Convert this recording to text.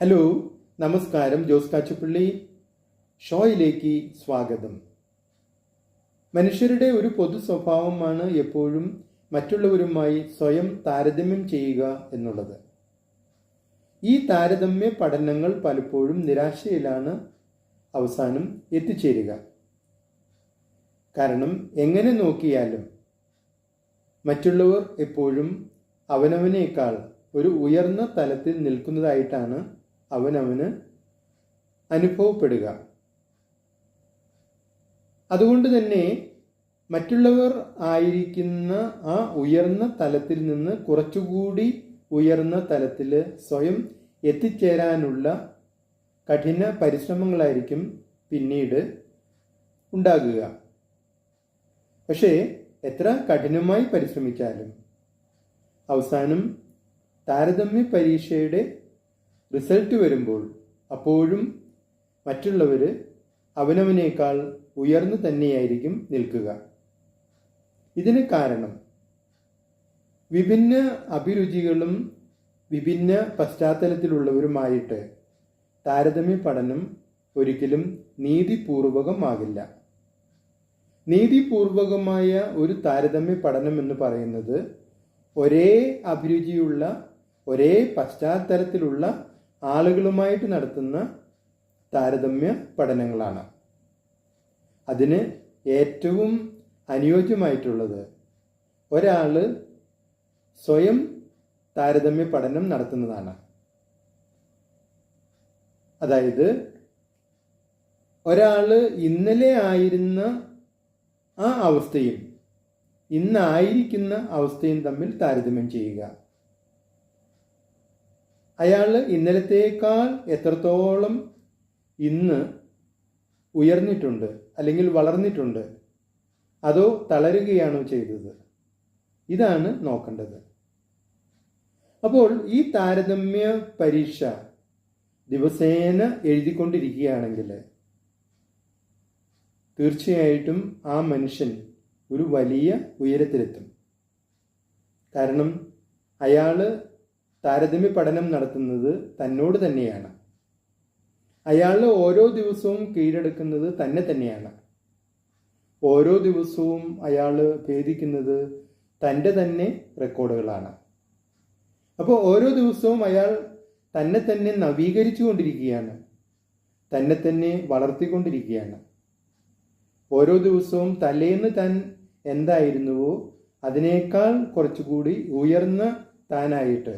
Hello, നമസ്കാരം. ജോസ് കാച്ചുപള്ളി ഷോയിലേക്ക് സ്വാഗതം. മനുഷ്യരുടെ ഒരു പൊതു സ്വഭാവമാണ് എപ്പോഴും മറ്റുള്ളവരുമായി സ്വയം താരതമ്യം ചെയ്യുക എന്നുള്ളത്. ഈ താരതമ്യ പഠനങ്ങൾ പലപ്പോഴും നിരാശയിലാണ് അവസാനം എത്തിച്ചേരുക. കാരണം എങ്ങനെ നോക്കിയാലും മറ്റുള്ളവർ എപ്പോഴും അവനവനേക്കാൾ ഒരു ഉയർന്ന തലത്തിൽ നിൽക്കുന്നതായിട്ടാണ് അവനവന് അനുഭവപ്പെടുക. അതുകൊണ്ട് തന്നെ മറ്റുള്ളവർ ആയിരിക്കുന്ന ആ ഉയർന്ന തലത്തിൽ നിന്ന് കുറച്ചുകൂടി ഉയർന്ന തലത്തിൽ സ്വയം എത്തിച്ചേരാനുള്ള കഠിന പരിശ്രമങ്ങളായിരിക്കും പിന്നീട് ഉണ്ടാകുക. പക്ഷേ എത്ര കഠിനമായി പരിശ്രമിച്ചാലും അവസാനം താരതമ്യ പരീക്ഷയുടെ റിസൾട്ട് വരുമ്പോൾ അപ്പോഴും മറ്റുള്ളവർ അവനവനേക്കാൾ ഉയർന്നു തന്നെയായിരിക്കും നിൽക്കുക. ഇതിന് കാരണം വിഭിന്ന അഭിരുചികളും വിഭിന്ന പശ്ചാത്തലത്തിലുള്ളവരുമായിട്ട് താരതമ്യ പഠനം ഒരിക്കലും നീതിപൂർവകമാകില്ല. നീതിപൂർവകമായ ഒരു താരതമ്യ പഠനം എന്ന് പറയുന്നത് ഒരേ അഭിരുചിയുള്ള ഒരേ പശ്ചാത്തലത്തിലുള്ള ആളുകളുമായിട്ട് നടത്തുന്ന താരതമ്യ പഠനങ്ങളാണ്. അതിന് ഏറ്റവും അനുയോജ്യമായിട്ടുള്ളത് ഒരാൾ സ്വയം താരതമ്യ പഠനം നടത്തുന്നതാണ്. അതായത് ഒരാൾ ഇന്നലെ ആയിരുന്ന ആ അവസ്ഥയും ഇന്നായിരിക്കുന്ന അവസ്ഥയും തമ്മിൽ താരതമ്യം ചെയ്യുക. അയാൾ ഇന്നലത്തേക്കാൾ എത്രത്തോളം ഇന്ന് ഉയർന്നിട്ടുണ്ട് അല്ലെങ്കിൽ വളർന്നിട്ടുണ്ട്, അതോ തളരുകയാണോ ചെയ്തത്? ഇതാണ് നോക്കേണ്ടത്. അപ്പോൾ ഈ താരതമ്യ പരീക്ഷ ദിവസേന എഴുതിക്കൊണ്ടിരിക്കുകയാണെങ്കിൽ തീർച്ചയായിട്ടും ആ മനുഷ്യൻ ഒരു വലിയ ഉയരത്തിലെത്തും. കാരണം അയാൾ താരതമ്യ പഠനം നടത്തുന്നത് തന്നോട് തന്നെയാണ്. അയാൾ ഓരോ ദിവസവും കീഴടക്കുന്നത് തന്നെ തന്നെയാണ്. ഓരോ ദിവസവും അയാൾ ഭേദിക്കുന്നത് തൻ്റെ തന്നെ റെക്കോർഡുകളാണ്. അപ്പോൾ ഓരോ ദിവസവും അയാൾ തന്നെ തന്നെ നവീകരിച്ചു കൊണ്ടിരിക്കുകയാണ്, തന്നെ തന്നെ വളർത്തിക്കൊണ്ടിരിക്കുകയാണ്. ഓരോ ദിവസവും തലേന്ന് താൻ എന്തായിരുന്നുവോ അതിനേക്കാൾ കുറച്ചുകൂടി ഉയർന്ന താനായിട്ട്